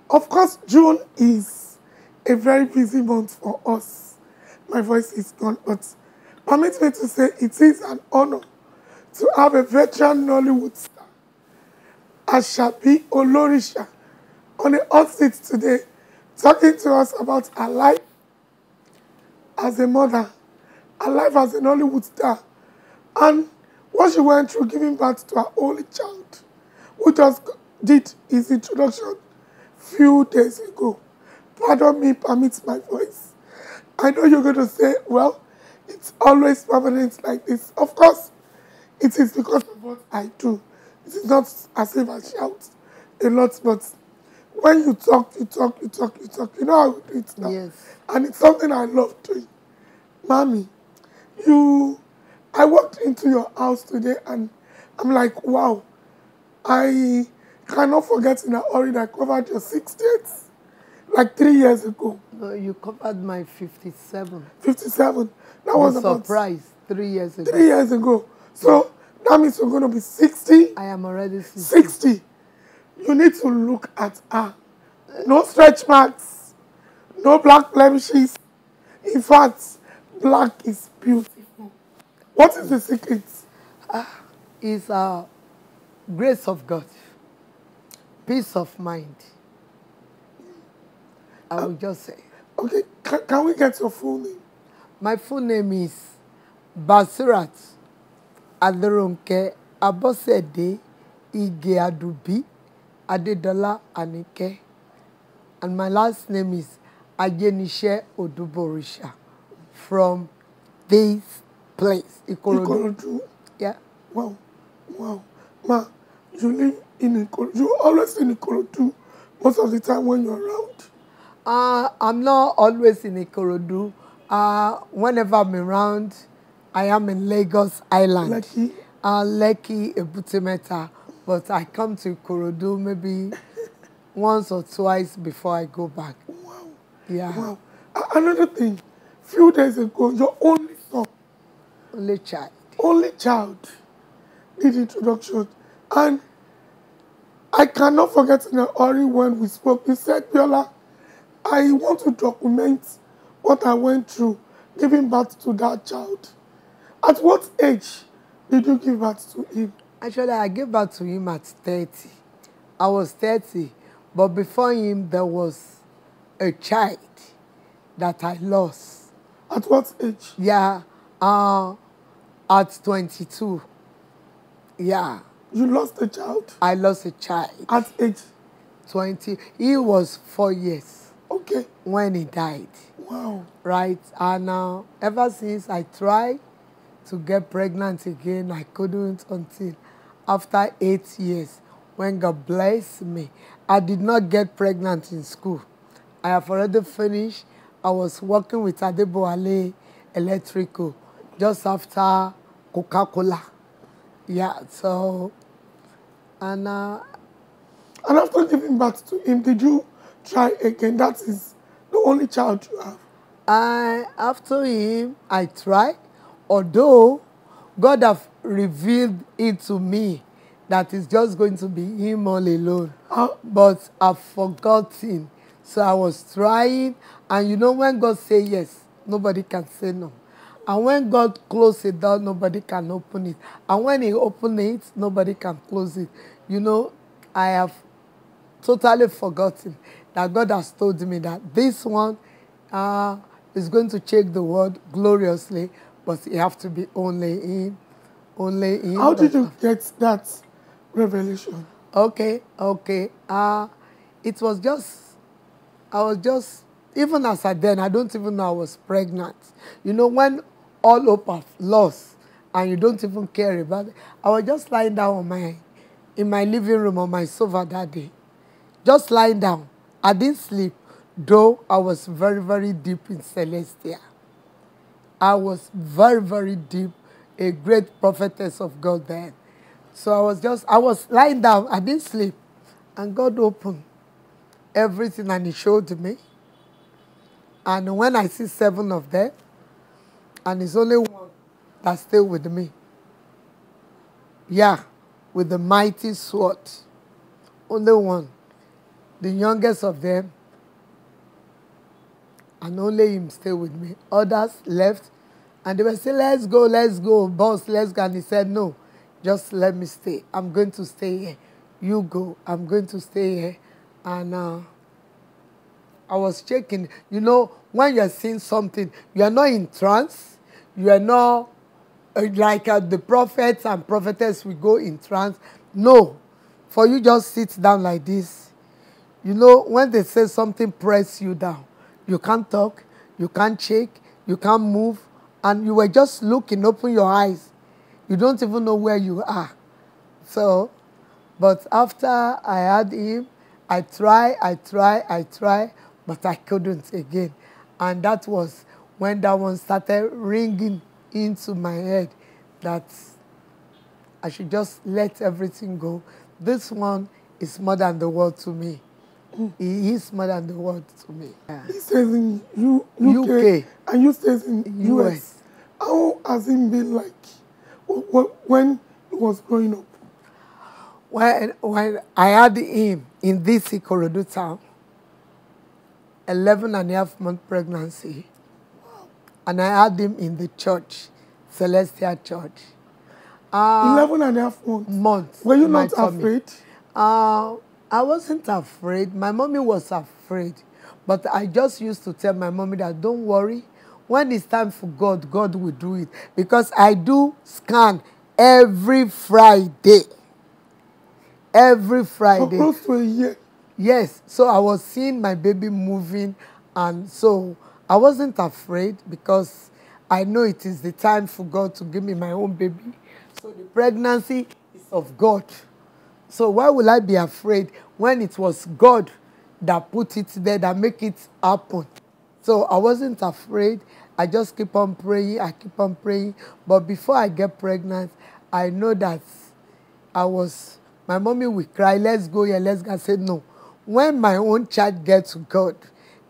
Of course, June is a very busy month for us. My voice is gone, but permit me to say it is an honor to have a veteran Nollywood star, Asabi Olorisha, on the hot seat today, talking to us about her life as a mother, her life as a Nollywood star, and what she went through giving birth to her only child, who just did his introduction few days ago. Pardon me, permit my voice. I know you're going to say, well, it's always permanent like this. Of course, it is because of what I do. It is not as if I shout a lot, but when you talk, you talk, you talk, you talk. You know how we do it now. Yes. And it's something I love doing. Mommy, I walked into your house today and I'm like, wow, I cannot forget in a hurry that I covered your 60th, like 3 years ago. No, you covered my 57. 57. That was The about surprise 3 years ago. 3 years ago. So that means you're going to be 60. I am already 60. 60. You need to look at her. No stretch marks, no black blemishes. In fact, black is beautiful. What is the secret? It's grace of God, peace of mind. I will just say. Okay, can we get your full name? My full name is Basirat Aderonke Abosede Ige-Adubi Adedola Anike. And my last name is Ige-Adubi from this place, Ikorodu. Yeah. Wow, wow. Ma, you live in Ikorodu. You're always in Ikorodu most of the time when you're around. I'm not always in Ikorodu. Whenever I'm around, I am in Lagos Island. Lekki? Lekki, Ebutimeta. But I come to Ikorodu maybe once or twice before I go back. Wow. Yeah. Wow. Another thing, few days ago, your only son, only child, did introduction. And I cannot forget in a hurry when we spoke. You said, Biola, I want to document what I went through giving birth to that child. At what age did you give birth to him? Actually, I gave birth to him at 30. I was 30, but before him, there was a child that I lost. At what age? Yeah, at 22. Yeah. You lost a child? I lost a child. At age? 20. He was 4 years. Okay. When he died. Wow. Right? And ever since I tried to get pregnant again, I couldn't until after 8 years, when God blessed me. I did not get pregnant in school. I have already finished. I was working with Adeboale Electrical just after Coca-Cola. Yeah, so, and after giving birth to him, did you try again? That is the only child you have. After him, I tried, although God have revealed it to me that it's just going to be him all alone. But I've forgotten. So I was trying, and you know when God say yes, nobody can say no. And when God closes a door, nobody can open it. And when he opens it, nobody can close it. You know, I have totally forgotten that God has told me that this one is going to change the world gloriously, but it have to be only him. Only him. How did you get that revelation? Okay. It was just, I was just, even as I then, I don't even know I was pregnant. You know, when all hope of lost and you don't even care about it, I was just lying down in my living room on my sofa that day. Just lying down. I didn't sleep, though I was very, very deep in Celestia. I was very, very deep, a great prophetess of God then. So I was lying down, I didn't sleep, and God opened everything and he showed me. And when I see 7 of them, and it's only one that's still with me. Yeah, with the mighty sword. Only one. the youngest of them, and only him stay with me. Others left, and they were saying, let's go, boss, let's go. And he said, no, just let me stay. I'm going to stay here. You go. I'm going to stay here. And I was checking. You know, when you're seeing something, you are not in trance. You are not like the prophets and prophetess, we go in trance. No. For you just sit down like this. You know, when they say something press you down, you can't talk, you can't shake, you can't move, and you were just looking, open your eyes. You don't even know where you are. So, but after I had him, I try, but I couldn't again. And that was when that one started ringing into my head that I should just let everything go. This one is more than the world to me. He is more than the world to me. Yeah. He stays in UK and you stays in US. How has it been like when he was growing up? When I had him in this Ikorodu town, 11.5-month pregnancy, and I had him in the church, Celestial Church. 11.5 months. Were you not afraid? I wasn't afraid. My mommy was afraid. But I just used to tell my mommy that don't worry. When it's time for God, God will do it. Because I do scan every Friday. Every Friday. For close to a year. Yes. So I was seeing my baby moving. And so I wasn't afraid because I know it is the time for God to give me my own baby. So the pregnancy is of God. So why will I be afraid when it was God that put it there, that make it happen? So I wasn't afraid. I just keep on praying. I keep on praying. But before I get pregnant, I know that my mommy will cry, let's go here, let's go. I said, no. When my own child gets to God,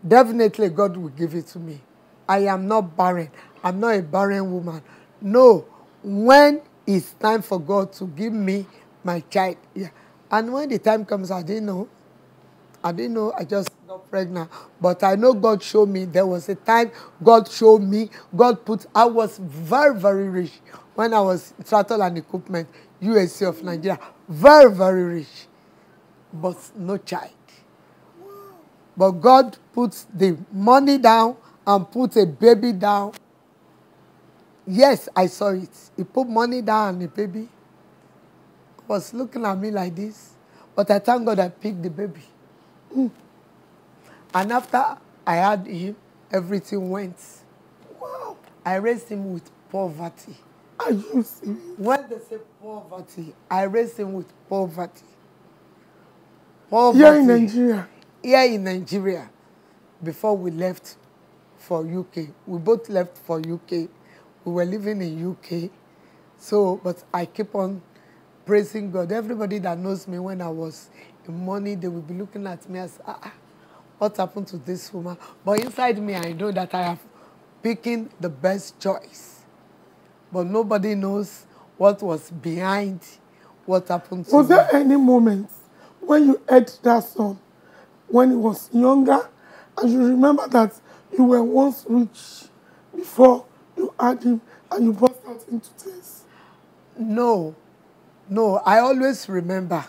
definitely God will give it to me. I am not barren. I'm not a barren woman. No. When it's time for God to give me my child, yeah. And when the time comes, I didn't know. I just got pregnant. But I know God showed me. There was a time God showed me. I was very, very rich when I was Tractor and Equipment, USA of Nigeria. Very, very rich. But no child. But God put the money down and put a baby down. Yes, I saw it. He put money down and the baby was looking at me like this. But I thank God I picked the baby. And after I had him, everything went. Wow. I raised him with poverty. Are you serious? When they say poverty, I raised him with poverty. Here in Nigeria? Here in Nigeria. Before we left for UK. We both left for UK. We were living in UK. So, but I keep on praising God. Everybody that knows me when I was in money, they will be looking at me as, what happened to this woman? But inside me, I know that I have picking the best choice. But nobody knows what was behind what happened to me. Was there any moment when you had that son, when he was younger, and you remember that you were once rich before you had him and you burst out into tears? No, I always remember,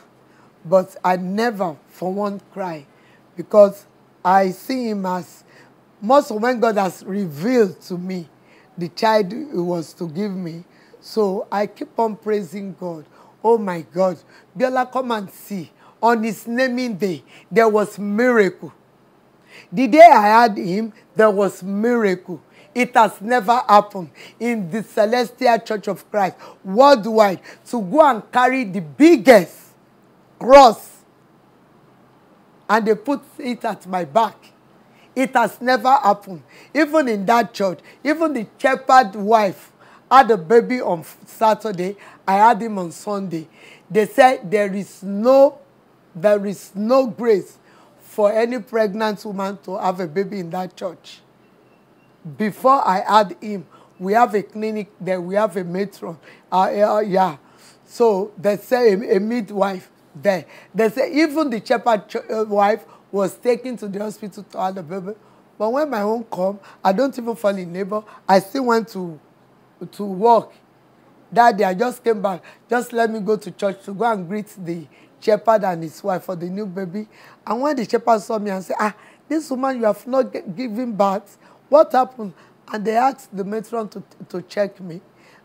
but I never for one cry, because I see him as, most of when God has revealed to me the child he was to give me. So I keep on praising God. Oh my God, Biola, come and see. On his naming day, there was miracle. The day I had him, there was miracle. It has never happened in the Celestial Church of Christ worldwide to go and carry the biggest cross and they put it at my back. It has never happened. Even in that church, even the shepherd wife had a baby on Saturday. I had him on Sunday. They said there is no grace for any pregnant woman to have a baby in that church. Before I had him, we have a clinic there, we have a matron. Yeah. So they say a midwife there. They say even the shepherd wife was taken to the hospital to have the baby. But when my own come, I don't even fall in labor. I still went to work. That day I just came back. Just let me go to church to go and greet the shepherd and his wife for the new baby. And when the shepherd saw me and said, this woman, you have not given birth. What happened? And they asked the matron to check me.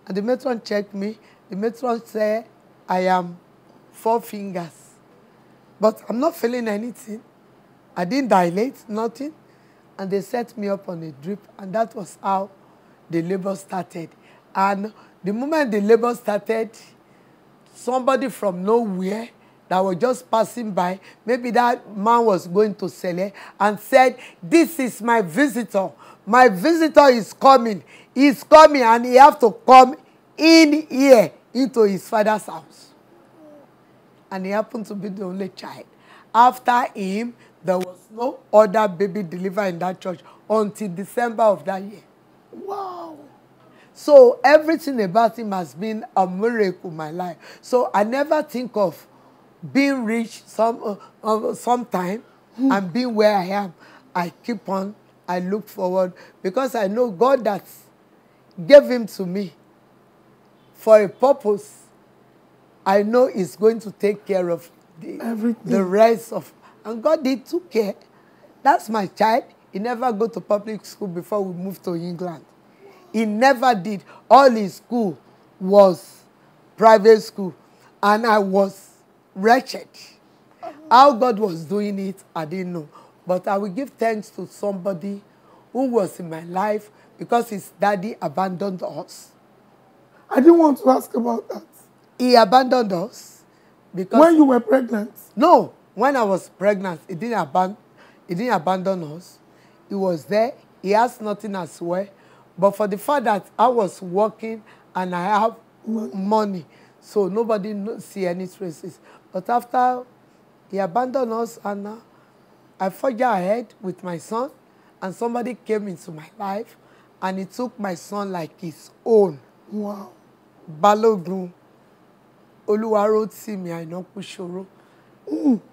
And the matron checked me. The matron said, I am 4 fingers. But I'm not feeling anything. I didn't dilate, nothing. And they set me up on a drip. And that was how the labor started. And the moment the labor started, somebody from nowhere that was just passing by, maybe that man was going to Sele, and said, this is my visitor. My visitor is coming. He's coming and he has to come in here into his father's house. And he happened to be the only child. After him, there was no other baby delivered in that church until December of that year. Wow. So everything about him has been a miracle in my life. So I never think of being rich sometime and being where I am. I keep on, I look forward, because I know God that gave him to me for a purpose. I know he's going to take care of the rest of, and God did took care. That's my child. He never go to public school before we moved to England. He never did. All his school was private school. And I was wretched. How God was doing it, I didn't know. But I will give thanks to somebody who was in my life because his daddy abandoned us. I didn't want to ask about that. He abandoned us because... When you were pregnant? No. When I was pregnant, he didn't abandon us. He was there. He has nothing as well. But for the fact that I was working and I have money, so nobody see any traces. But after he abandoned us, and I forged ahead with my son, and somebody came into my life, and he took my son like his own. Wow. Balogun Oluwarotimi Aina Kushoro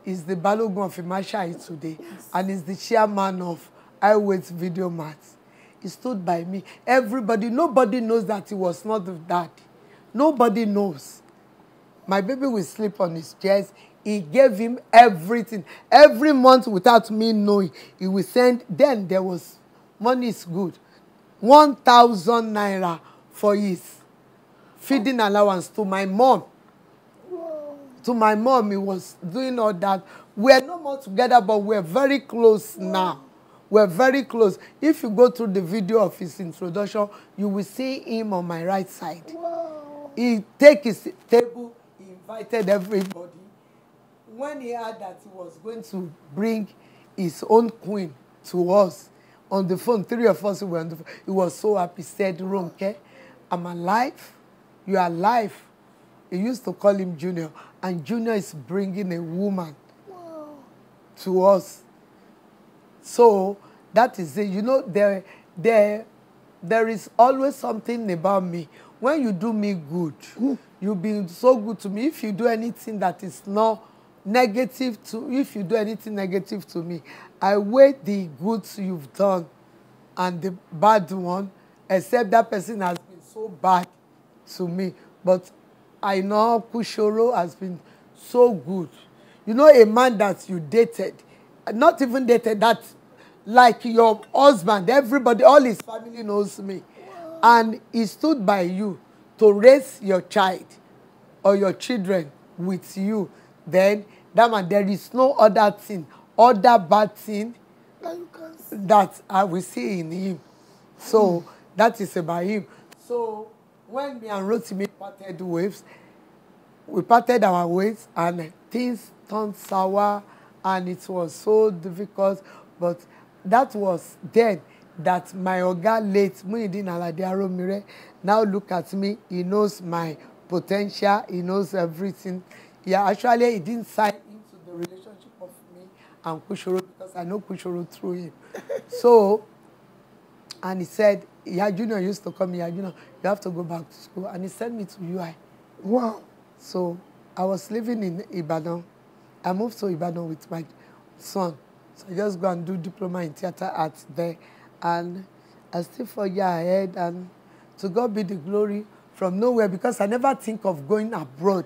is the Balogun of Imashai today, and is the chairman of iWait Video Mats. He stood by me. Everybody, nobody knows that he was not the dad. Nobody knows. My baby will sleep on his chest. He gave him everything. Every month without me knowing, he will send. Then there was, money is good. 1,000 naira for his feeding allowance to my mom. To my mom, he was doing all that. We are no more together, but we're very close now. We're very close. If you go through the video of his introduction, you will see him on my right side. Wow. He take his table, he invited everybody. When he heard that he was going to bring his own queen to us on the phone, 3 of us were on the phone, he was so happy. He said, Ronke, I'm alive. You are alive. He used to call him Junior. And Junior is bringing a woman to us. So that is it. You know, there is always something about me. When you do me good, you've been so good to me. If you do anything that is not negative if you do anything negative to me, I weigh the goods you've done and the bad one, except that person has been so bad to me. But I know Kushoro has been so good. You know, a man that you dated, not even dated, that like your husband, everybody, all his family knows me. And he stood by you to raise your child or your children with you. Then, that man, there is no other thing, other bad thing that I will see in him. So, that is about him. So, when me and Rotimi parted ways, we parted our ways and things turned sour and it was so difficult. But that was then that my Oga late Muhyiddin Alade Aromire now look at me. He knows my potential. He knows everything. Yeah, actually, he didn't sign into the relationship of me and Kushoro because I know Kushoro through him. So, and he said, yeah, Junior used to come here, you know, you have to go back to school. And he sent me to UI. Wow. So I was living in Ibadan. I moved to Ibadan with my son. So I just go and do diploma in theatre arts there. And I still 4 years ahead. And to God be the glory from nowhere, because I never think of going abroad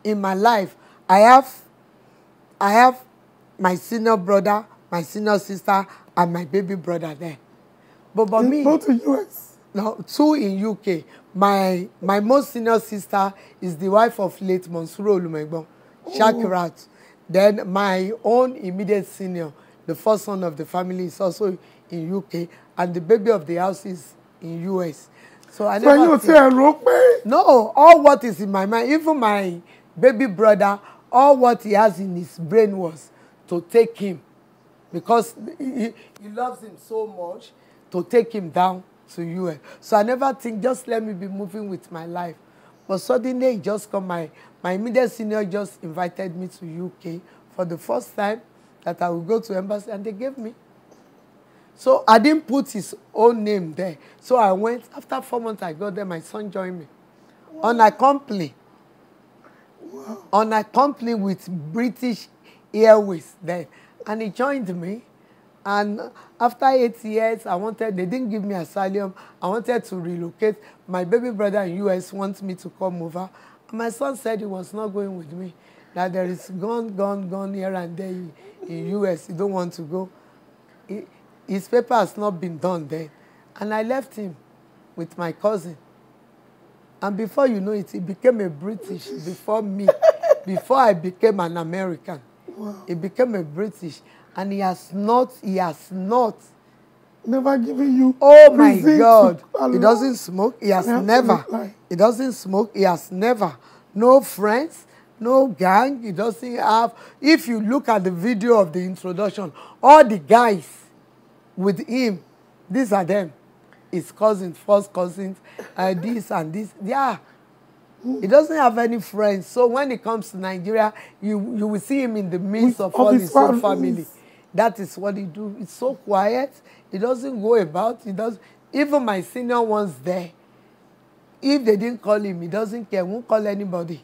in my life. I have my senior brother, my senior sister, and my baby brother there. But me, Go to US. no, 2 in UK. My most senior sister is the wife of late Monsuro Olumegbon, Shakirat. Then my own immediate senior, the first son of the family, is also in UK, and the baby of the house is in US. So I never think, no, all what is in my mind, even my baby brother, all what he has in his brain was to take him, because he loves him so much, to take him down to US. So I never think, just let me be moving with my life. But suddenly it just come, my immediate senior just invited me to UK for the first time that I would go to embassy, and they gave me. So I didn't put his own name there. So I went, after 4 months I got there, my son joined me. Wow. Unaccompanied. Wow. Unaccompanied with British Airways then. And he joined me. And after 8 years, they didn't give me asylum. I wanted to relocate. My baby brother in US wants me to come over. And my son said he was not going with me. That there is gone here and there in US. He don't want to go. His paper has not been done then. And I left him with my cousin. And before you know it, he became a British before me. Before I became an American. Wow. He became a British. And he has not never given you. Oh my God. He doesn't smoke. He has never. He doesn't smoke. He has never. No friends, no gang. He doesn't have. If you look at the video of the introduction, all the guys with him, these are them. His cousins, first cousins, this and this. Yeah. He doesn't have any friends. So when he comes to Nigeria, you will see him in the midst of all his own family. That is what he do. It's so quiet. He doesn't go about. He does. Even my senior ones there, if they didn't call him, he doesn't care. He won't call anybody.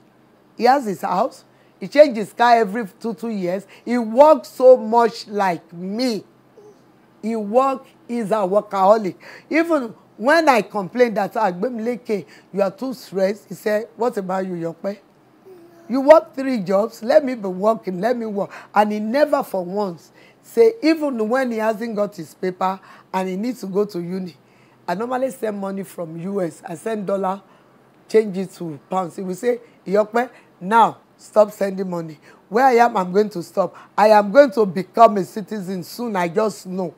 He has his house. He changes his car every 2 years. He works so much like me. He's a workaholic. Even when I complained that you are too stressed, he said, what about you, Yokpe? You work 3 jobs, let me be working, let me work. And he never for once say, even when he hasn't got his paper and he needs to go to uni, I normally send money from US. I send dollar, change it to pounds. He will say, Yokpe, now stop sending money. Where I am, I'm going to stop. I am going to become a citizen soon, I just know.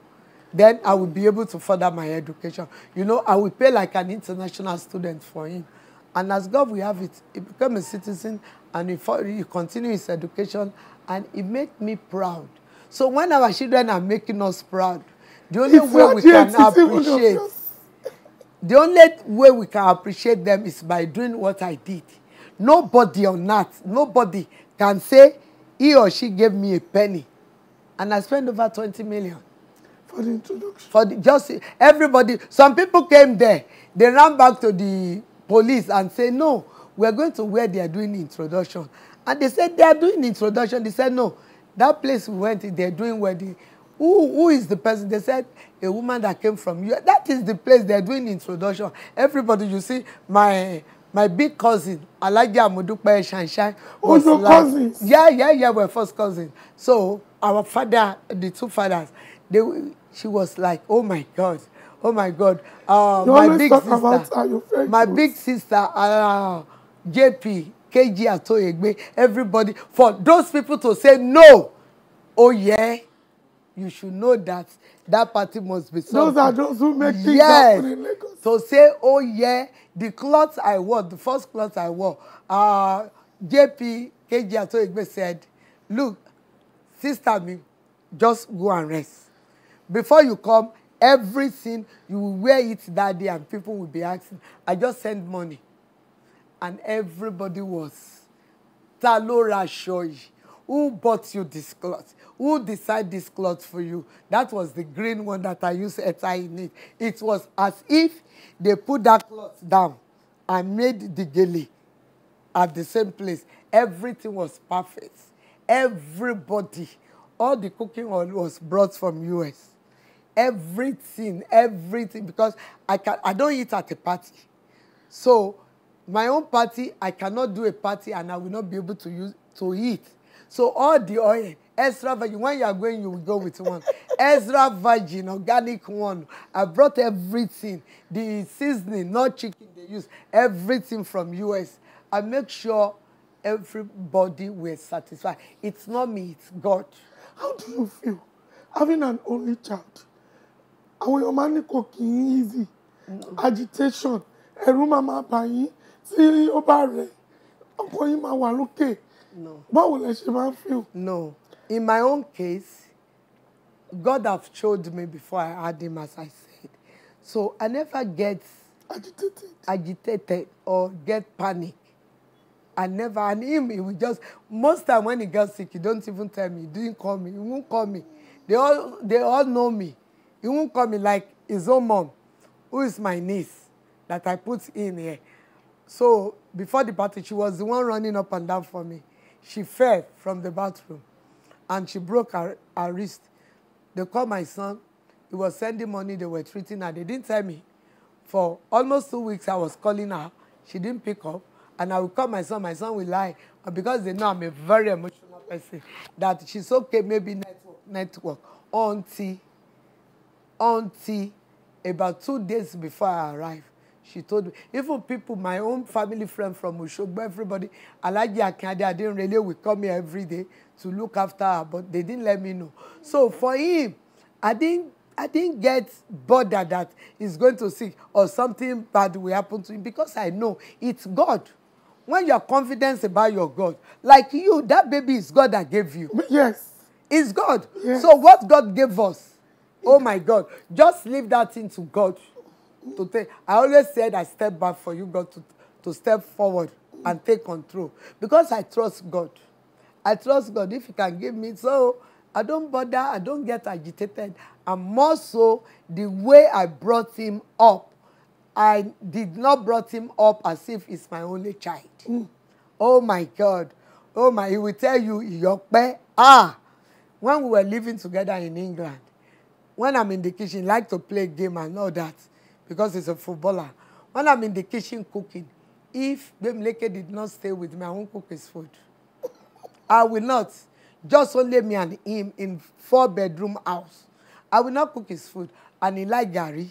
Then I will be able to further my education. You know, I will pay like an international student for him. And as God will have it, he became a citizen and he continued his education, and it made me proud. So when our children are making us proud, the only way we can appreciate them is by doing what I did. Nobody on earth, nobody can say he or she gave me a penny. And I spent over 20 million. For the introduction. Just everybody. Some people came there. They ran back to the police and said, no, we're going to where they are doing the introduction. And they said, they are doing the introduction. They said, no, that place we went, they're doing wedding. Who is the person? They said, a woman that came from you. That is the place they're doing the introduction. Everybody, you see, my big cousin, Alaja Modupe Shanshan, was your cousins? Yeah, we're first cousins. So our father, the 2 fathers, she was like, oh my God. My big sister, JP, Ige-Adubi, everybody, for those people to say no, oh yeah, you should know that party must be something. Those are those who make things happen in Lagos. To say, oh yeah, the clothes I wore, the first clothes I wore, JP, Ige-Adubi said, look, sister me, just go and rest. Before you come, everything, you will wear it that day and people will be asking. I just sent money. And everybody was, Talora Shoy, who bought you this cloth? Who decided this cloth for you? That was the green one that I used to tie in it. It was as if they put that cloth down and made the gele. at the same place. Everything was perfect. Everybody, all the cooking oil was brought from US. Everything, because I don't eat at a party. So my own party, I cannot do a party and I will not be able to eat. So all the oil, extra virgin, when you are going, you will go with one. Extra virgin, organic one. I brought everything. The seasoning, not chicken they use, everything from US. I make sure everybody will satisfied. It's not me, it's God. How do you feel having an only child? Àwọn èèyàn máa ní kò kì í easy. Agitation, ẹ̀rù máa máa bà yín tí ó bá rẹ̀, ọkàn yín máa wà lókè. No. Báwo lẹ ṣe máa feel? No. In my own case, God have showed me before I had him, as I said. So I never get agitated or get panic. I never, and him, he will just, most time when he gets sick, he don't even tell me, he didn't call me, he won't call me. They all know me. He won't call me like his own mom, who is my niece, that I put in here. So before the party, she was the one running up and down for me. She fell from the bathroom and she broke her wrist. They called my son. He was sending money. They were treating her. They didn't tell me. For almost 2 weeks, I was calling her. She didn't pick up. And I will call my son. My son will lie. And because they know I'm a very emotional person, that she's okay, maybe network. Until about 2 days before I arrived, she told me, even people, my own family friend from Ushogbo, everybody, Alaji Akande, I didn't really will come here every day to look after her, but they didn't let me know. So for him, I didn't get bothered that he's going to sick or something bad will happen to him, because I know it's God. When you're confident about your God, like you, that baby is God that gave you. Yes. It's God. Yes. So what God gave us, oh my God, just leave that thing to God. To take. I always said I step back for you, God, to step forward and take control. Because I trust God. I trust God. If He can give me, so I don't bother, I don't get agitated. And more so, the way I brought him up, I did not brought him up as if he's my only child. Oh my God. Oh my, he will tell you, Yokpe, when we were living together in England, when I'm in the kitchen, like to play game and all that, because he's a footballer. When I'm in the kitchen cooking, if Bemleke did not stay with me, I won't cook his food. I will not. Just only me and him in 4-bedroom house. I will not cook his food. And he like Gary.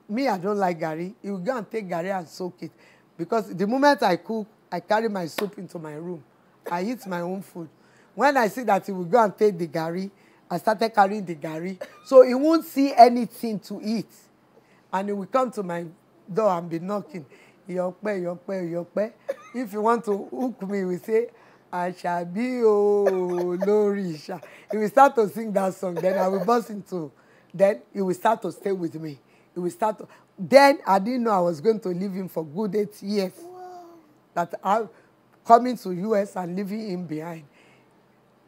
Me, I don't like Gary. He will go and take Gary and soak it. Because the moment I cook, I carry my soup into my room. I eat my own food. When I see that he will go and take the Gary, I started carrying the Gary. So he won't see anything to eat. And he will come to my door and be knocking. Yokpe, Yokpe, Yokpe. If you want to hook me, he will say, I shall be Lorisha. He will start to sing that song. Then I will burst into. Then he will start to stay with me. He will start to. Then I didn't know I was going to leave him for good 8 years. Wow. That I'm coming to US and leaving him behind.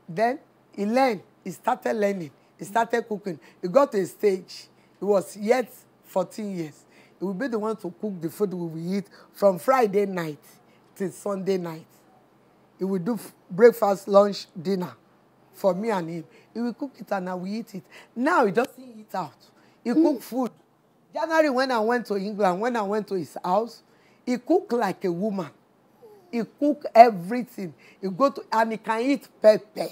Then he learned. He started learning. He started cooking. He got to a stage. He was yet 14 years. He will be the one to cook the food we will eat from Friday night till Sunday night. He will do breakfast, lunch, dinner for me and him. He will cook it and I will eat it. Now he doesn't eat out. He cook food. January, when I went to England, when I went to his house, he cooked like a woman. He cook everything. He go to, and he can eat pepper.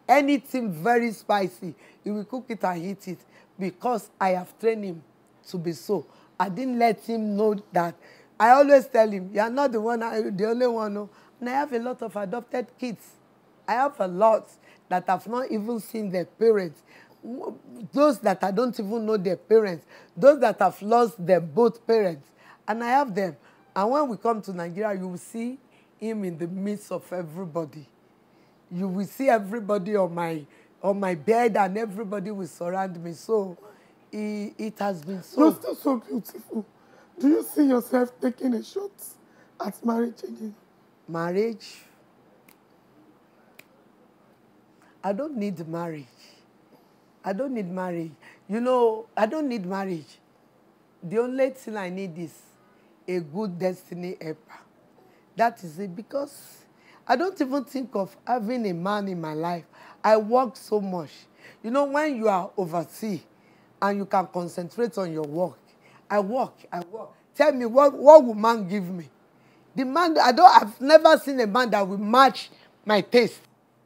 Anything very spicy, he will cook it and eat it, because I have trained him to be so. I didn't let him know that. I always tell him, you are not the only one. No. And I have a lot of adopted kids. I have a lot that have not even seen their parents. Those that I don't even know their parents. Those that have lost their both parents. And I have them. And when we come to Nigeria, you will see him in the midst of everybody. You will see everybody on my bed, and everybody will surround me. So it has been so. You're still so beautiful. Do you see yourself taking a shot at marriage again? Marriage? I don't need marriage. I don't need marriage. You know, I don't need marriage. The only thing I need is a good destiny helper. That is it. Because I don't even think of having a man in my life. I work so much. You know, when you are overseas and you can concentrate on your work, I work. Tell me, what will man give me? The man, I've never seen a man that will match my taste.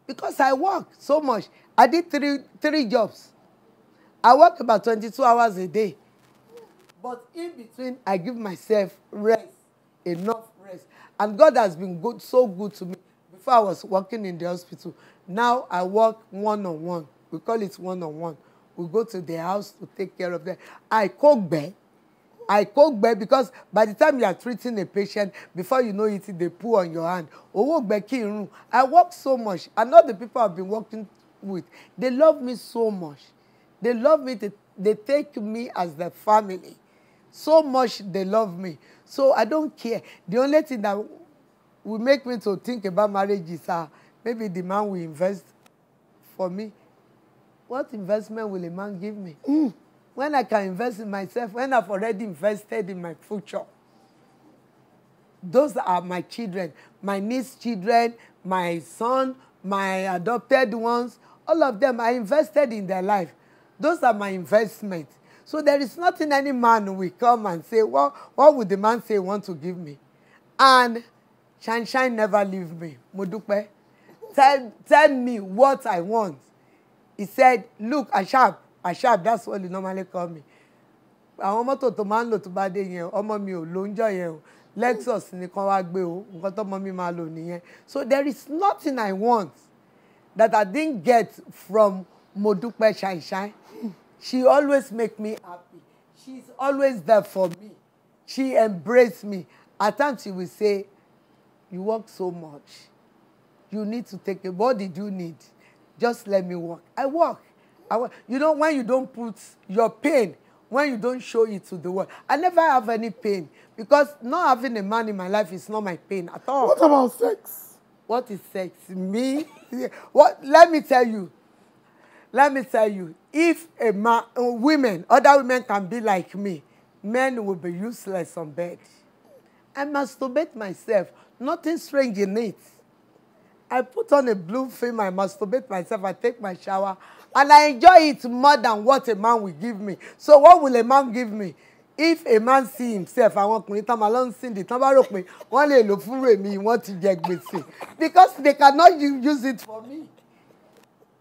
Because I work so much. I did three jobs. I work about 22 hours a day. But in between, I give myself rest, enough rest. And God has been good, so good to me. Before I was working in the hospital. Now I work one-on-one. We call it one-on-one. We go to their house to take care of them. I cook bed. Because by the time you are treating a patient, before you know it, they pull on your hand. I work so much. And all the people I've been working with, they love me so much. They love me. They take me as their family. So much they love me. So I don't care. The only thing that will make me to think about marriage is maybe the man will invest for me. What investment will a man give me? When I can invest in myself, when I've already invested in my future. Those are my children, my niece children, my son, my adopted ones. All of them, I invested in their life. Those are my investments. So there is nothing any man will come and say, what would the man say want to give me? And Shine never leave me. Modupe, tell me what I want. He said, look, Ashab, that's what you normally call me. Àwọn mọ́tò tó máa ń lò tó bá dé yẹn, ọmọ mi ò lò ń jọ yẹn o. Lexus nìkan wá gbé o, nǹkan tọ́mọ mi máa lò nìyẹn. So there is nothing I want that I didn't get from Modupe Shine. She always make me happy. She's always there for me. She embraced me. At times she will say, you work so much. You need to take it. What did you need? Just let me work. I work. You know, when you don't put your pain, when you don't show it to the world. I never have any pain. Because not having a man in my life is not my pain at all. What about sex? What is sex? Me? What? Let me tell you. If other women can be like me, men will be useless on bed. I masturbate myself. Nothing strange in it. I put on a blue film, I masturbate myself, I take my shower, and I enjoy it more than what a man will give me. So what will a man give me? If a man see himself, I want to come along, sing the tabarok me, one day look for me, want to get busy. Because they cannot use it for me.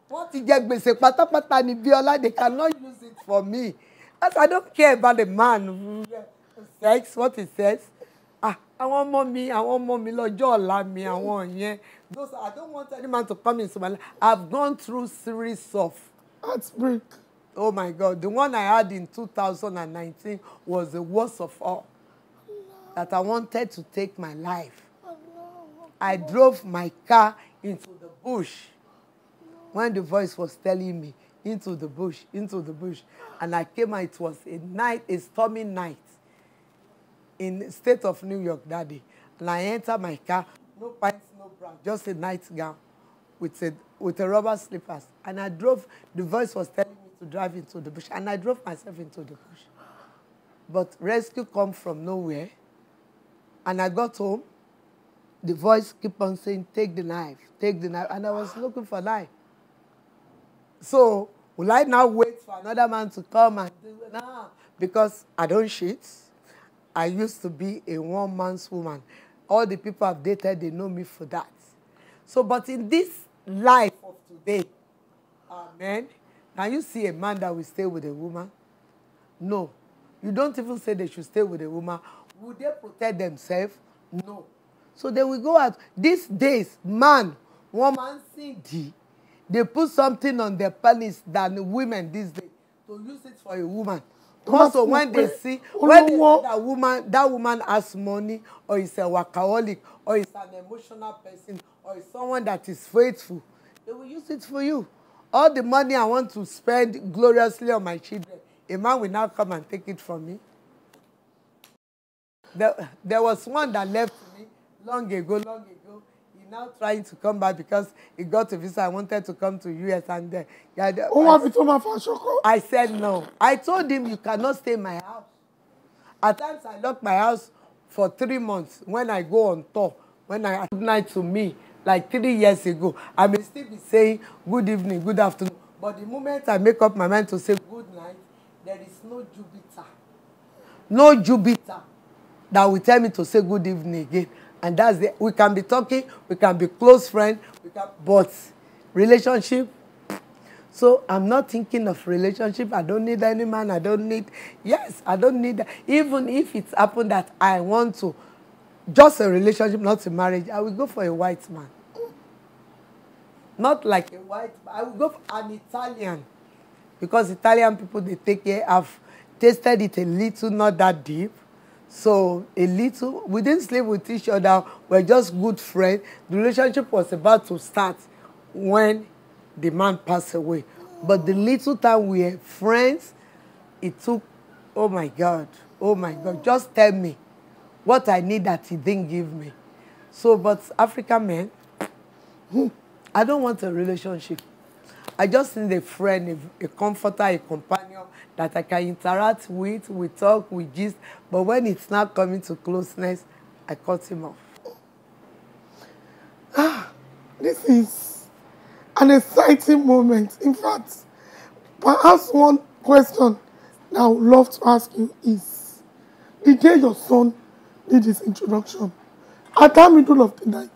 What to get busy? Pata ni biola, they cannot use it for me. As I don't care about the man. Sex, what he says. Àwọn ọmọ mi lọ́jọ́ ọ̀la mi, àwọn yẹn. Those, I don't want any man to come into my life. I've gone through series of heartbreak. Oh my God. The one I had in 2019 was the worst of all. That I wanted to take my life. I drove my car into the bush. When the voice was telling me, into the bush. And I came out, it was a stormy night. In the state of New York that day. And I entered my car, no pants, no bra, just a nightgown with a rubber slippers. And I drove, the voice was telling me to drive into the bush. And I drove myself into the bush. But rescue come from nowhere. And I got home. The voice kept on saying, take the knife. And I was looking for a knife. So, will I now wait for another man to come and do it? No, because I don't cheat. I used to be a one-man's woman. All the people I've dated, they know me for that. So, but in this life of today, amen, can you see a man that will stay with a woman? No. You don't even say they should stay with a woman. Would they protect themselves? No. So they will go out. These days, man, woman, Cindy, they put something on their penis than women these days to use it for a woman. Also, when they see that woman has money, or is a workaholic, or is an emotional person, or is someone that is faithful, they will use it for you. All the money I want to spend gloriously on my children, a man will now come and take it from me. There was one that left me long ago. He's now trying to come back because he got a visa. I wanted to come to US and I said no. I told him you cannot stay in my house. At times I lock my house for 3 months when I go on tour when I good night to me like 3 years ago, I may still be saying good evening, good afternoon. But the moment I make up my mind to say good night, there is no Jupiter. No Jupiter that will tell me to say good evening again. And that's the, we can be talking, we can be close friends, but relationship. So I'm not thinking of relationship. I don't need any man. I don't need, yes, I don't need that. Even if it's happened that I want to, just a relationship, not a marriage, I will go for a white man. Not like a white man. I will go for an Italian. Because Italian people, they take care. I've tasted it a little, not that deep. So a little, we didn't sleep with each other. We're just good friends. The relationship was about to start when the man passed away. But the little time we were friends, it took, oh my God, just tell me what I need that he didn't give me. So, but African men, I don't want a relationship. I just need a friend, a comforter, a companion that I can interact with, we talk, we gist. But when it's not coming to closeness, I cut him off. This is an exciting moment. In fact, perhaps one question that I would love to ask you is, the day your son did his introduction, at the middle of the night,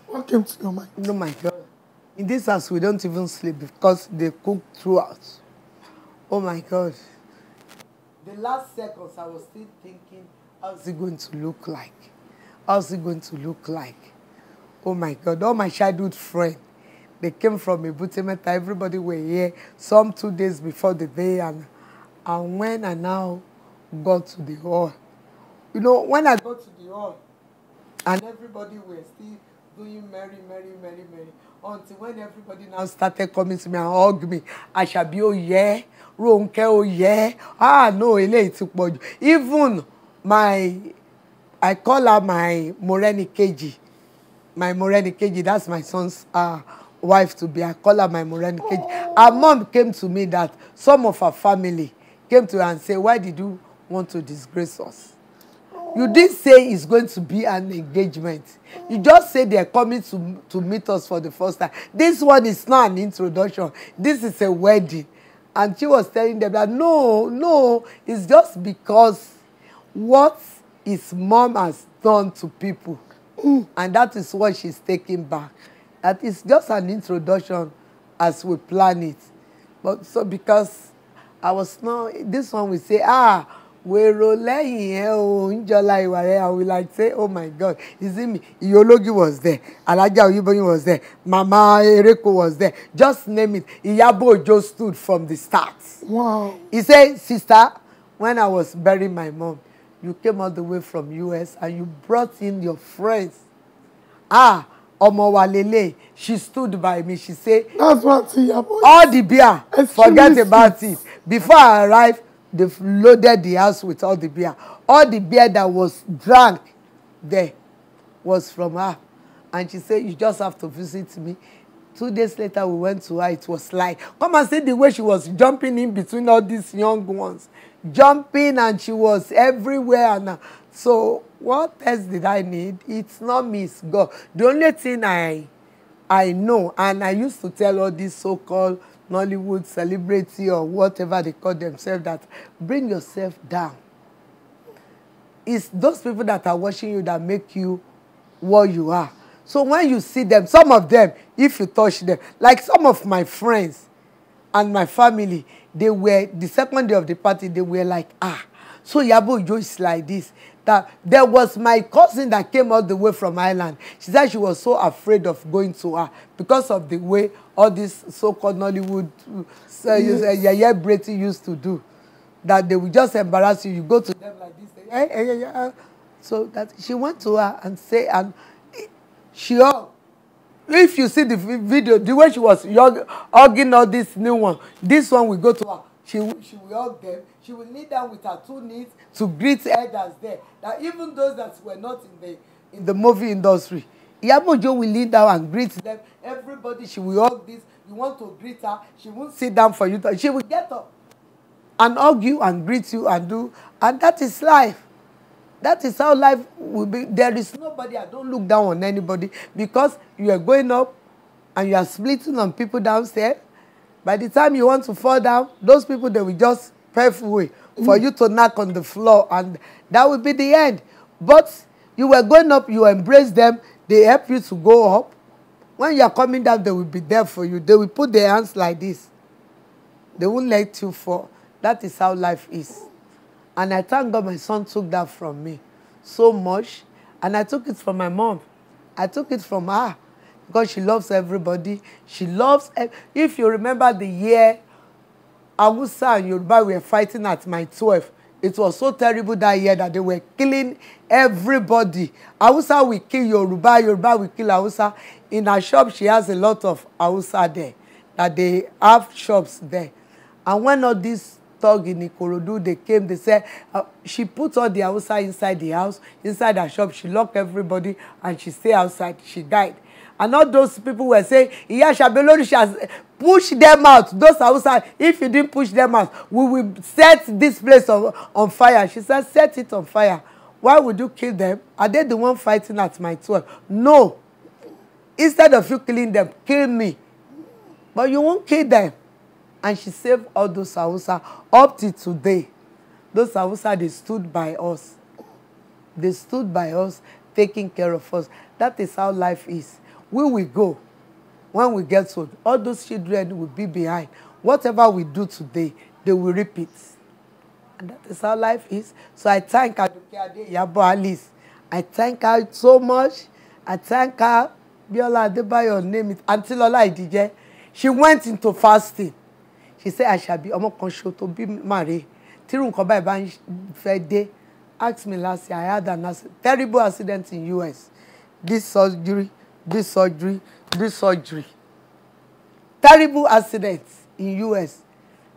what came to your mind? Oh my God. In this house, we don't even sleep because they cook throughout. Oh my God. The last seconds, I was still thinking, how's it going to look like? How's it going to look like? Oh my God. All my childhood friends, they came from Ebutemeta. Everybody were here, some 2 days before the day. And when I now got to the hall, you know, when I got to the hall, and everybody were still doing merry, until when everybody now started coming to me and hug me. Ashabi, oh yeah, Ronke, oh yeah. Ah, no, even I call her my Moreni Keji. My Moreni Keji, that's my son's wife to be. I call her my Moreni Keji. Her mom came to me that some of her family came to her and said, why did you want to disgrace us? You didn't say it's going to be an engagement. You just said they're coming to meet us for the first time. This one is not an introduction. This is a wedding. And she was telling them that, no, it's just because what his mom has done to people. And that is what she's taking back. That is just an introduction as we plan it. But so because I was not, this one we say, Wero lẹ́yìn o Njola Iware, I will like say, oh my God, is it me? Iyologi was there, Alaja Oyinboyin was there, Mama Ereko was there, just name it. Iyabo Ojo stood from the start. Wow. He said, sister, when I was burying my mom, you came all the way from US and you brought in your friends. Omo Walele, she stood by me. She said, that's what Iyabo, all the beer, forget about it. Before I arrived, they've loaded the house with all the beer. All the beer that was drank there was from her. And she said, you just have to visit me. 2 days later, we went to her. It was like, come and see the way she was jumping in between all these young ones. Jumping, and she was everywhere. And so what else did I need? It's not me, it's God. The only thing I know, and I used to tell all these so-called Nollywood celebrity or whatever they call themselves, that bring yourself down. It's those people that are watching you that make you what you are. So when you see them, some of them, if you touch them, like some of my friends and my family, they were, the second day of the party, they were like, so Iyabo Ojo is like this. That there was my cousin that came all the way from Ireland. She said she was so afraid of going to her because of the way all this so-called Nollywood Brady used to do. That they would just embarrass you. You go to them like this. So that she went to her and say, and she hugged. If you see the video, the way she was hugging all this new one, this one will go to her. She will hug them. She will kneel down with her 2 knees to greet elders there. That even those that were not in the movie industry, Iyabo Ojo will kneel down and greet them. Everybody, she will hug this. You want to greet her, she won't sit down for you. She will get up and hug you and greet you and do. And that is life. That is how life will be. There is nobody, I don't look down on anybody, because you are going up and you are splitting on people downstairs. By the time you want to fall down, those people, they will just pave way for you to knock on the floor, and that will be the end. But you were going up, you embrace them, they help you to go up. When you are coming down, they will be there for you. They will put their hands like this. They won't let you fall. That is how life is. And I thank God my son took that from me so much. And I took it from my mom. I took it from her because she loves everybody. She loves, if you remember the year Hausa and Yoruba were fighting at my 12, it was so terrible that year that they were killing everybody. Hausa will kill Yoruba, Yoruba will kill Hausa. In her shop, she has a lot of Hausa there, that they have shops there. And when all these thugs in Ikorodu, they came, they said, she put all the Hausa inside the house, inside her shop, she locked everybody, and she stayed outside, she died. And all those people were saying, Iya Shabelori, she has pushed them out. Those Hausa, if you didn't push them out, we will set this place on fire. She said, set it on fire. Why would you kill them? Are they the one fighting at my 12? No. Instead of you killing them, kill me. But you won't kill them. And she saved all those Hausa up to today. Those Hausa, they stood by us. They stood by us, taking care of us. That is how life is. We will go. When we get old, all those children will be behind. Whatever we do today, they will repeat. And that is how life is. So I thank Aduke Yabo Alice. I thank her so much. I thank her. Biola Adebayo name it. Until Ola Idije. She went into fasting. She said, I shall be omo kan so to be married. Tirun nkan báyìí bá fẹ́ dé. Asked me last year, I had a terrible accident in US. This surgery. Terrible accident in US.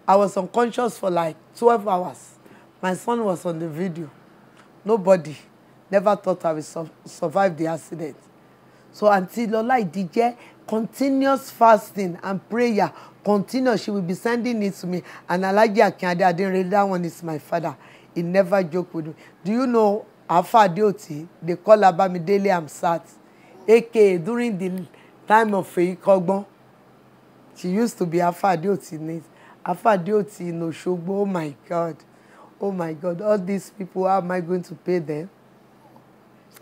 I was unconscious for like 12 hours. My son was on the video. Nobody never thought I would survive the accident. So until Lola Idije, continuous fasting and prayer, continuous, she will be sending it to me. And Alhaji Akinade, I didn't read that one, is my father. He never joked with me. Do you know Alfa Adeoti? They call her Bamidele Amsat. AKA during the time of Feyi Kogbon. She used to be Alfa Adeoti. Alfa Adeoti in Oshogbo. Oh my God. Oh my God. All these people, how am I going to pay them?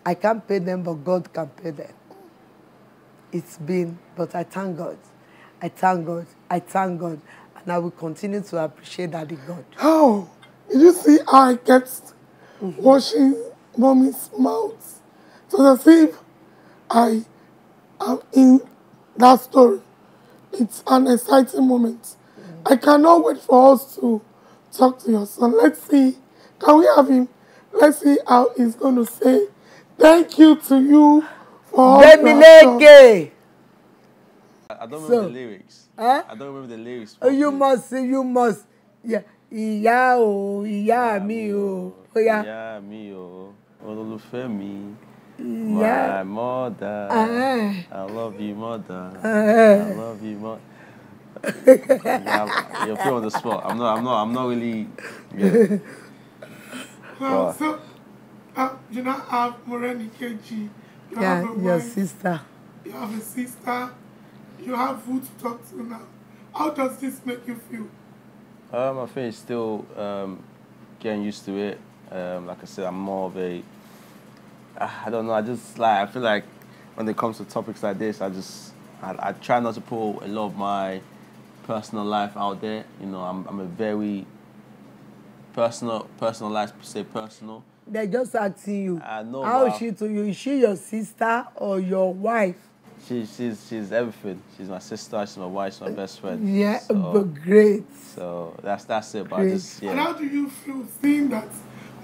I can't pay them, but God can pay them. It's been, but I thank God. I thank God. I thank God. And I will continue to appreciate Daddy God. How? Did you see how I kept washing mommy's mouth? So as if I am in that story. It's an exciting moment. I cannot wait for us to talk to your son. Let's see. Can we have him? Let's see how he's going to say thank you to you for all I don't remember the lyrics. Huh? I don't remember the lyrics. Oh, you must sing, you must. Yeah. Ìyá o, ìyá mi o. Oh, yeah. Ìyá mi o, olólùfẹ́ mi. Yeah. My mother. I love you, mother. I love you, mother. You're put on the spot. I'm not really. Yeah. Well, so, you now have Moreni Keji. You Yeah, have a your wife, sister. you have a sister. You have who to talk to now. How does this make you feel? I think it's still getting used to it. Like I said, I'm more of a. I don't know. I feel like when it comes to topics like this, I try not to put a lot of my personal life out there. You know, I'm a very personal life, say personal. They're just asking you. I know. How is she to you? Is she your sister or your wife? She's everything. She's my sister. She's my wife. She's my best friend. Yeah, so, but great. So that's it. But Great. And how do you feel seeing that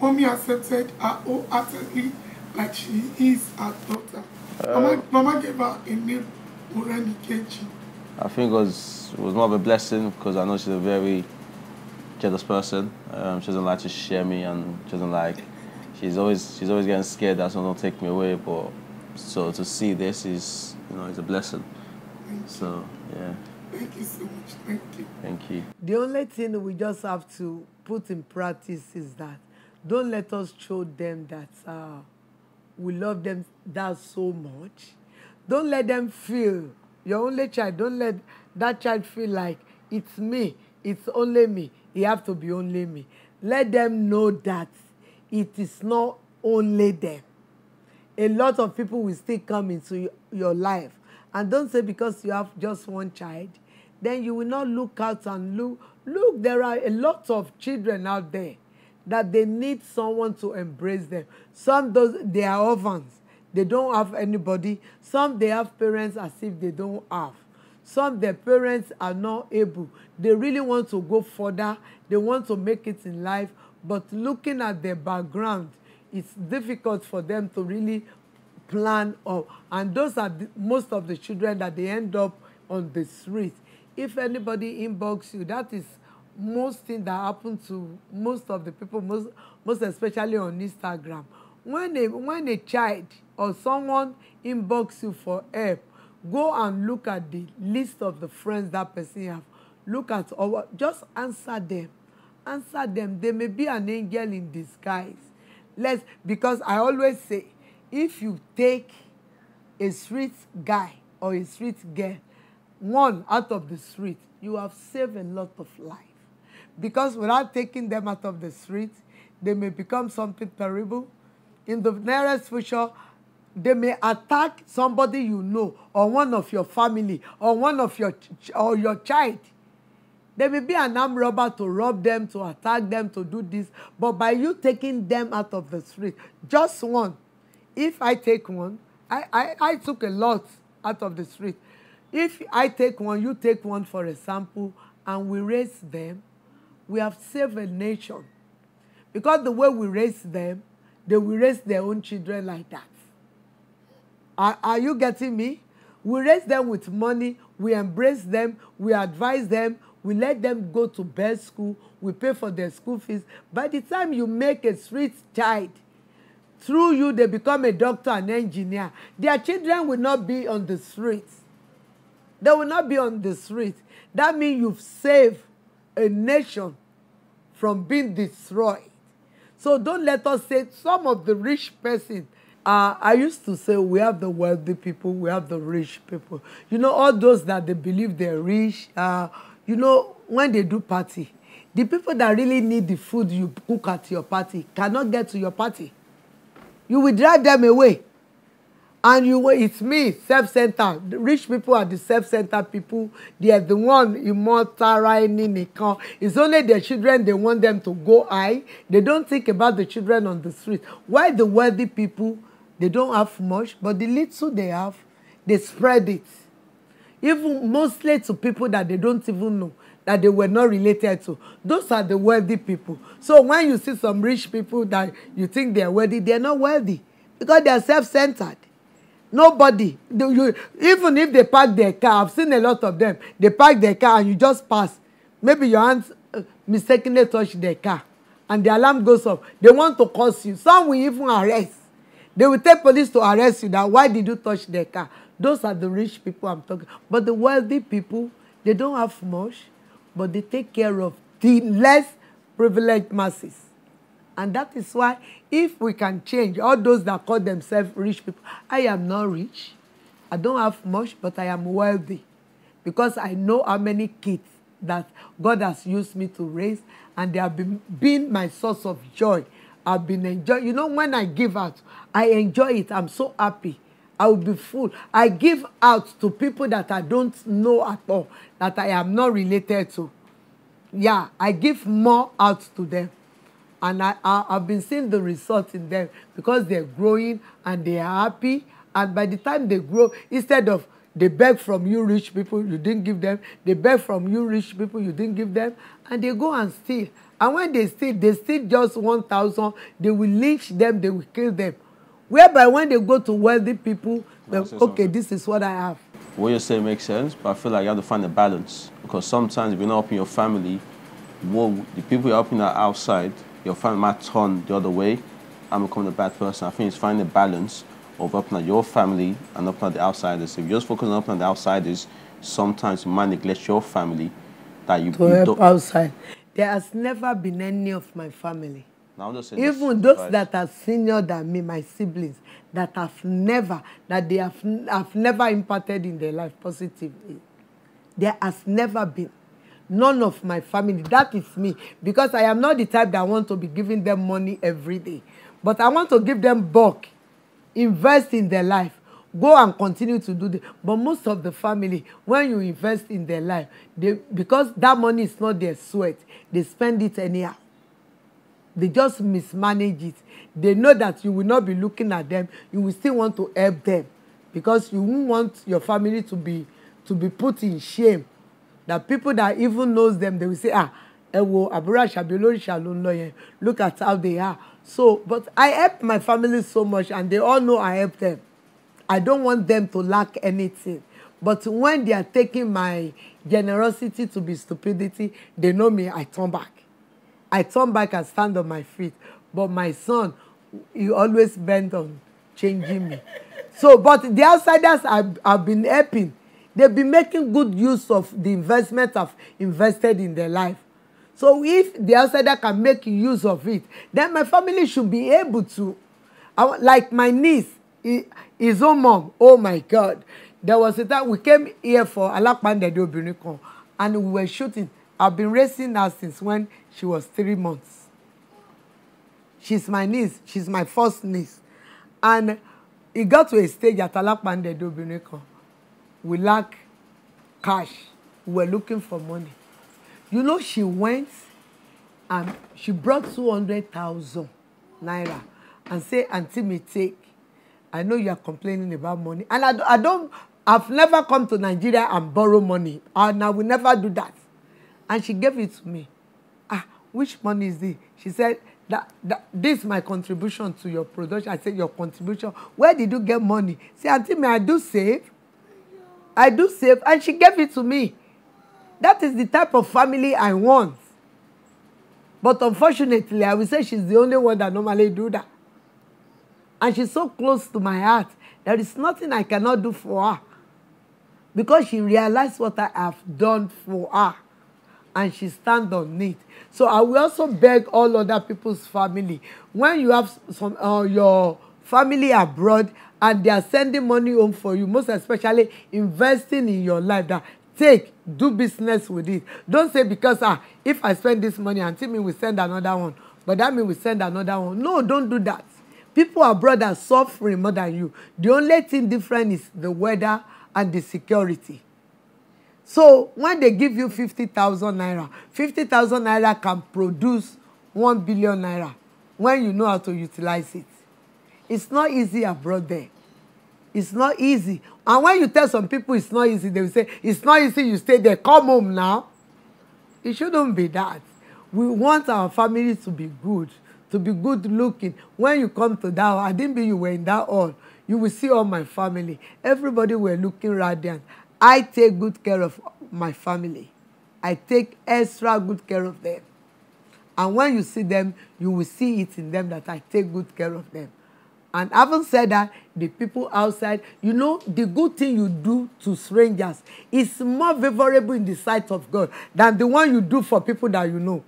mommy accepted her wholeheartedly like she is her daughter? Mama gave her a name, Moreni Keji. I think it was more of a blessing because I know she's a very jealous person. She doesn't like to share me, and she doesn't like. She's always getting scared that someone will take me away. But so to see this is, it's a blessing. So yeah. Thank you so much. Thank you. Thank you. The only thing we just have to put in practice is that don't let us show them that we love them that so much. Don't let them feel, your only child, don't let that child feel like it's me, it's only me, it have to be only me. Let them know that it is not only them. A lot of people will still come into your life. And don't say because you have just one child, then you will not look out and look. Look, there are a lot of children out there that they need someone to embrace them. Some, they are orphans. They don't have anybody. Some, they have parents as if they don't have. Some, their parents are not able. They really want to go further. They want to make it in life. But looking at their background, it's difficult for them to really plan. And those are most of the children that they end up on the street. If anybody inbox you, that is most thing that happen to most of the people, most especially on Instagram. When a child or someone inbox you for help, go and look at the list of the friends that person have. Look at, or just answer them. Answer them. They may be an angel in disguise. Because I always say, if you take a street guy or a street girl, one out of the street, you have saved a lot of life. Because without taking them out of the street, they may become something terrible. In the nearest future, they may attack somebody you know, or one of your family, or one of your child. There may be an armed robber to rob them, to attack them, to do this. But by you taking them out of the street, just one. If I take one, I took a lot out of the street. If I take one, you take one, for example, and we raise them, we have saved a nation. Because the way we raise them, they will raise their own children like that. Are you getting me? We raise them with money, we embrace them, we advise them, we let them go to best school, we pay for their school fees. By the time you make a street child, through you they become a doctor and engineer. Their children will not be on the streets. They will not be on the street. That means you've saved a nation from being destroyed. So don't let us say some of the rich person. I used to say we have the wealthy people, we have the rich people. You know, all those that they believe they're rich, you know, when they do party, the people that really need the food you cook at your party cannot get to your party. You will drive them away. And it's me, self-centered. The rich people are the self-centered people. They are the one immortal. It's only their children, they want them to go high. They don't think about the children on the street. Why the wealthy people, they don't have much, but the little they have, they spread it. Even mostly to people that they don't even know, that they were not related to. Those are the wealthy people. So when you see some rich people that you think they are wealthy, they are not wealthy because they are self-centered. Nobody, even if they park their car, I've seen a lot of them, they park their car and you just pass. Maybe your hands mistakenly touch their car and the alarm goes off. They want to curse you. Some will even arrest. They will take police to arrest you. That why did you touch their car? Those are the rich people I'm talking. But the wealthy people, they don't have much, but they take care of the less privileged masses. And that is why if we can change all those that call themselves rich people, I am not rich. I don't have much, but I am wealthy. Because I know how many kids that God has used me to raise, and they have been my source of joy. I've been enjoying. You know, when I give out, I enjoy it. I'm so happy. I will be full. I give out to people that I don't know at all, that I am not related to. Yeah, I give more out to them. And I've been seeing the results in them because they're growing and they are happy. And by the time they grow, instead of they beg from you rich people, you didn't give them. They beg from you rich people, you didn't give them. And they go and steal. And when they steal just 1,000. They will lynch them, they will kill them. Whereby when they go to wealthy people, okay, this is what I have. What you're saying makes sense, but I feel like you have to find a balance. Because sometimes if you're not helping your family, the people you're helping are outside, your family might turn the other way and become a bad person. I think it's finding a balance of helping out your family and helping out the outsiders. If you just focus on helping out the outsiders, sometimes you might neglect your family that you to help don't. Outside. There has never been any of my family Now I'm just saying Even this those advice. that are senior than me, my siblings, that they have never impacted in their life positively. There has never been. None of my family. That is me. Because I am not the type that want to be giving them money every day. But I want to give them bulk. Invest in their life. Go and continue to do this. But most of the family, when you invest in their life, because that money is not their sweat, they spend it anyhow. They just mismanage it. They know that you will not be looking at them. You will still want to help them because you won't want your family to be put in shame. That people that even knows them, they will say, look at how they are. So, but I help my family so much and they all know I help them. I don't want them to lack anything. But when they are taking my generosity to be stupidity, they know me, I turn back. I turn back and stand on my feet. But my son, he always bent on changing me. So, but the outsiders I've been helping. They've been making good use of the investment I've invested in their life. So if the outsider can make use of it, then my family should be able to. Like my niece, his own mom, oh my God. There was a time we came here for Ige-Adubi and we were shooting. I've been raising her since when she was 3 months. She's my niece. She's my first niece. And it got to a stage at Ige-Adubi. We lack cash. We were looking for money. You know, she went and she brought 200,000 naira and said, Auntie, me take. I know you are complaining about money. And I've never come to Nigeria and borrow money. And I will never do that. And she gave it to me. Which money is this? She said, this is my contribution to your production. I said, your contribution? Where did you get money? Say, Auntie, me, I do save. I do save. And she gave it to me. That is the type of family I want. But unfortunately, I will say she's the only one that normally do that. And she's so close to my heart. There is nothing I cannot do for her. Because she realized what I have done for her. And she stands on it. So I will also beg all other people's family. When you have some your family abroad and they are sending money home for you, most especially investing in your life, that do business with it. Don't say because if I spend this money, Auntie me will send another one. But that means we send another one. No, don't do that. People abroad are suffering more than you. The only thing different is the weather and the security. So when they give you 50,000 naira, 50,000 naira can produce 1 billion naira when you know how to utilize it. It's not easy abroad there. It's not easy. And when you tell some people it's not easy, they will say, it's not easy, you stay there, come home now. It shouldn't be that. We want our family to be good looking. When you come to that hall, I didn't be you were in that hall, you will see all my family. Everybody were looking radiant. I take good care of my family. I take extra good care of them. And when you see them, you will see it in them that I take good care of them. And having said that, the people outside, you know, the good thing you do to strangers is more favorable in the sight of God than the one you do for people that you know.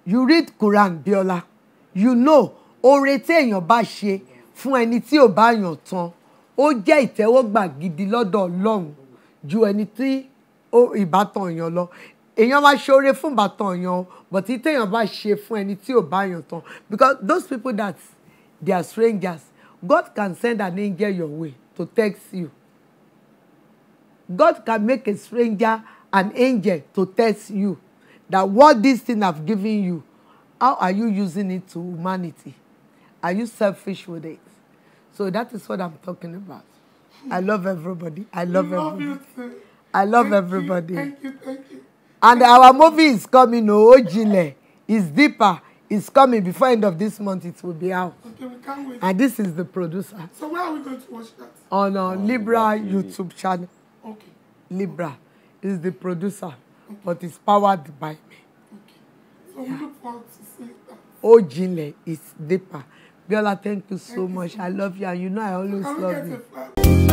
You read Quran, Biola. You know, oore téèyàn bá ṣe fún ẹni tí ò bá yàn tán, ó jẹ́ ìtẹ́wọ́gbà gidi lọ́dọ̀ Ọlọ́run ju ẹni tí ìbátan èèyàn lọ. Èèyàn máa ṣoore fún ìbátan èèyàn, but téèyàn bá ṣe fún ẹni tí ò bá yàn tán. Because those people that they are strangers, God can send an angel your way to text you. God can make a stranger an angel to text you that what this thing I've given you, how are you using it to humanity? Are you selfish with it? So that is what I'm talking about. I love everybody. I love everybody. You too. I love Thank everybody. You, thank you. And our movie is coming, Ojile. It's deeper. It's coming before end of this month. It will be out. Okay, we can't wait. And this is the producer. So where are we going to watch that? On Libra YouTube channel. Okay. Libra is the producer, but it's powered by me. Okay. So we look forward to seeing that. Ojile is deeper. Biola, thank you so much. I love you, and you know I always love you.